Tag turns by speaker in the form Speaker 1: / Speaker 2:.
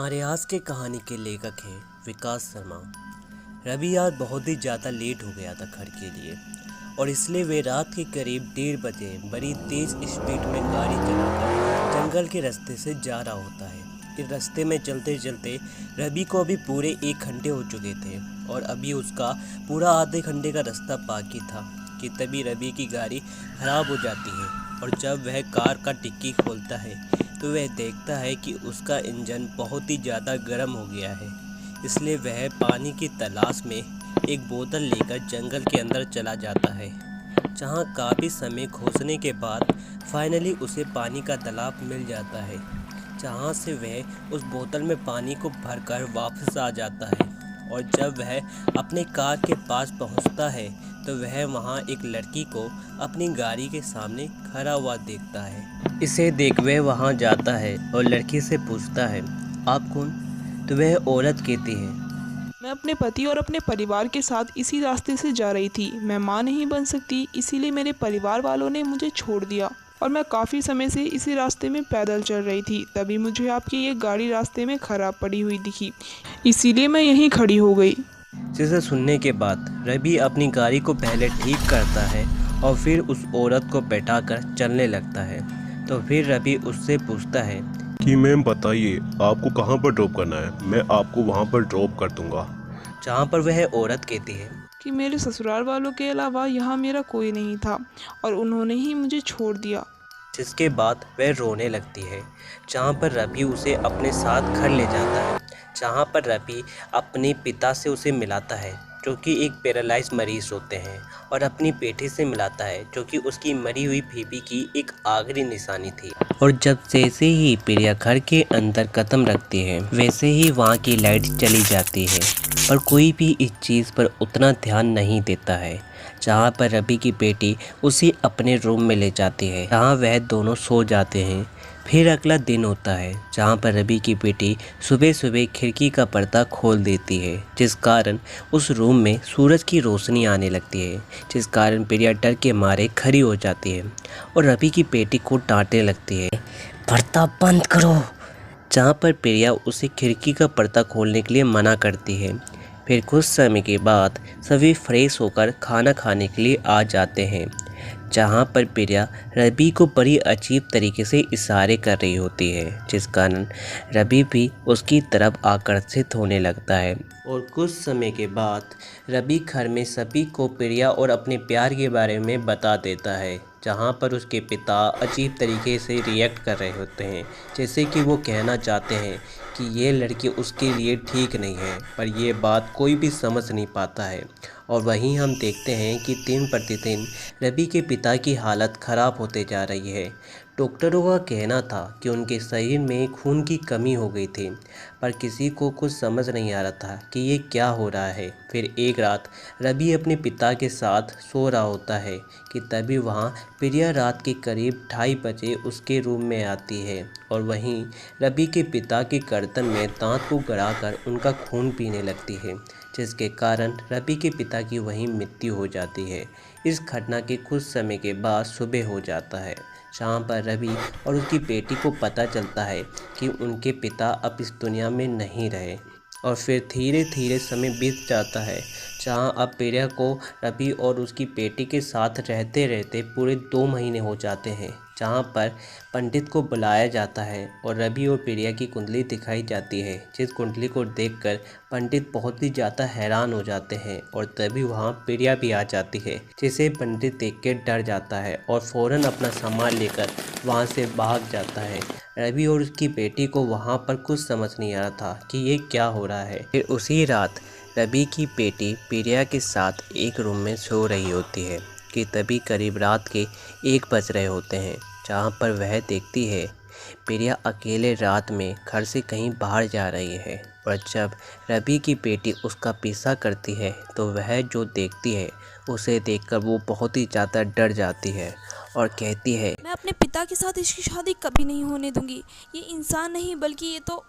Speaker 1: हमारे आज के कहानी के लेखक हैं विकास शर्मा। रवि आज बहुत ही ज़्यादा लेट हो गया था घर के लिए और इसलिए वे रात के करीब 1:30 बजे बड़ी तेज़ स्पीड में गाड़ी चलाकर जंगल के रास्ते से जा रहा होता है। इस रास्ते में चलते चलते रवि को अभी पूरे 1 घंटे हो चुके थे और अभी उसका पूरा आधे घंटे का रास्ता बाकी था कि तभी रवि की गाड़ी ख़राब हो जाती है। और जब वह कार का डिक्की खोलता है तो वह देखता है कि उसका इंजन बहुत ही ज़्यादा गर्म हो गया है। इसलिए वह पानी की तलाश में एक बोतल लेकर जंगल के अंदर चला जाता है, जहां काफ़ी समय खोजने के बाद फाइनली उसे पानी का तालाब मिल जाता है, जहां से वह उस बोतल में पानी को भरकर वापस आ जाता है। और जब वह अपने कार के पास पहुंचता है तो वह वहां एक लड़की को अपनी गाड़ी के सामने खड़ा हुआ देखता है। इसे देख वह वहां जाता है और लड़की से पूछता है, आप कौन? तो वह औरत कहती है,
Speaker 2: मैं अपने पति और अपने परिवार के साथ इसी रास्ते से जा रही थी। मैं माँ नहीं बन सकती, इसीलिए मेरे परिवार वालों ने मुझे छोड़ दिया और मैं काफ़ी समय से इसी रास्ते में पैदल चल रही थी। तभी मुझे आपकी ये गाड़ी रास्ते में ख़राब पड़ी हुई दिखी, इसीलिए मैं यहीं खड़ी हो गई।
Speaker 1: जिसे सुनने के बाद रवि अपनी गाड़ी को पहले ठीक करता है और फिर उस औरत को बैठाकर चलने लगता है। तो फिर रवि उससे पूछता है
Speaker 3: कि मैम बताइए आपको कहाँ पर ड्रॉप करना है, मैं आपको वहाँ पर ड्रॉप कर दूँगा।
Speaker 1: जहाँ पर वह औरत कहती है
Speaker 2: कि मेरे ससुराल वालों के अलावा यहाँ मेरा कोई नहीं था और उन्होंने ही मुझे छोड़ दिया।
Speaker 1: जिसके बाद वह रोने लगती है, जहाँ पर रवि उसे अपने साथ घर ले जाता है, जहाँ पर रवि अपने पिता से उसे मिलाता है जो कि एक पैरालाइज मरीज होते हैं और अपनी बेटी से मिलाता है जो कि उसकी मरी हुई बीवी की एक आखिरी निशानी थी। और जब जैसे ही प्रिया घर के अंदर कदम रखती है वैसे ही वहाँ की लाइट चली जाती है, पर कोई भी इस चीज़ पर उतना ध्यान नहीं देता है। जहाँ पर रवि की बेटी उसे अपने रूम में ले जाती है, जहाँ वह दोनों सो जाते हैं। फिर अगला दिन होता है जहाँ पर रवि की बेटी सुबह सुबह खिड़की का पर्दा खोल देती है, जिस कारण उस रूम में सूरज की रोशनी आने लगती है, जिस कारण प्रिया डर के मारे खड़ी हो जाती है और रवि की बेटी को डांटने लगती है, पर्दा बंद करो। जहाँ पर प्रिया उसे खिड़की का पर्दा खोलने के लिए मना करती है। फिर कुछ समय के बाद सभी फ्रेश होकर खाना खाने के लिए आ जाते हैं, जहाँ पर प्रिया रवि को बड़ी अजीब तरीके से इशारे कर रही होती है, जिस कारण रवि भी उसकी तरफ आकर्षित होने लगता है। और कुछ समय के बाद रवि घर में सभी को प्रिया और अपने प्यार के बारे में बता देता है, जहाँ पर उसके पिता अजीब तरीके से रिएक्ट कर रहे होते हैं, जैसे कि वो कहना चाहते हैं कि ये लड़की उसके लिए ठीक नहीं है, पर ये बात कोई भी समझ नहीं पाता है। और वहीं हम देखते हैं कि दिन प्रतिदिन रवि के पिता की हालत ख़राब होते जा रही है। डॉक्टरों का कहना था कि उनके शरीर में खून की कमी हो गई थी, पर किसी को कुछ समझ नहीं आ रहा था कि ये क्या हो रहा है। फिर एक रात रवि अपने पिता के साथ सो रहा होता है कि तभी वहाँ प्रिया रात के करीब 2:30 बजे उसके रूम में आती है और वहीं रवि के पिता के गर्दन में दांत को गड़ाकर उनका खून पीने लगती है, जिसके कारण रवि के पिता की वहीं मृत्यु हो जाती है। इस घटना के कुछ समय के बाद सुबह हो जाता है, जहाँ पर रवि और उसकी बेटी को पता चलता है कि उनके पिता अब इस दुनिया में नहीं रहे। और फिर धीरे धीरे समय बीत जाता है, जहाँ अब प्रिया को रवि और उसकी बेटी के साथ रहते रहते पूरे 2 महीने हो जाते हैं, जहाँ पर पंडित को बुलाया जाता है और रवि और प्रिया की कुंडली दिखाई जाती है, जिस कुंडली को देखकर पंडित बहुत ही ज़्यादा हैरान हो जाते हैं। और तभी वहाँ प्रिया भी आ जाती है, जिसे पंडित देख के डर जाता है और फ़ौरन अपना सामान लेकर वहाँ से भाग जाता है। रवि और उसकी बेटी को वहाँ पर कुछ समझ नहीं आ रहा था कि ये क्या हो रहा है। फिर उसी रात रवि की बेटी प्रिया के साथ एक रूम में सो रही होती है कि तभी करीब रात के 1 बज रहे होते हैं, जहाँ पर वह देखती है प्रिया अकेले रात में घर से कहीं बाहर जा रही है। और जब रवि की बेटी उसका पीछा करती है तो वह जो देखती है उसे देखकर वो बहुत ही ज़्यादा डर जाती है और कहती है,
Speaker 4: मैं अपने पिता के साथ इसकी शादी कभी नहीं होने दूंगी। ये इंसान नहीं बल्कि ये तो